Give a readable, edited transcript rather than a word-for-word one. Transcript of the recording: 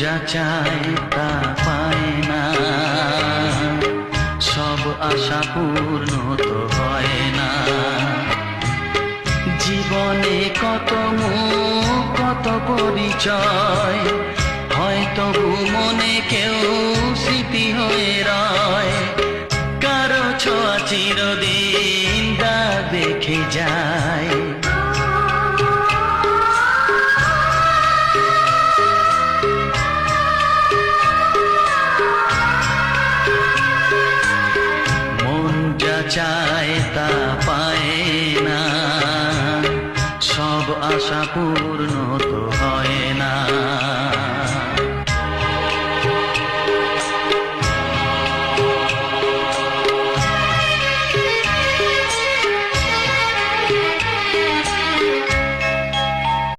যা চায় তা পায় না, সব আশা পূর্ণ তো হয় না। জীবনে কত মুখ কত পরিচয়, হয়তো মনে কেউ স্মৃতি হয়ে রয়। কারো ছোঁয়া চিরদিন দাগ রেখে যায়। মন যা চায় তা পায় না, সব আশা পূর্ণ তো হয় না।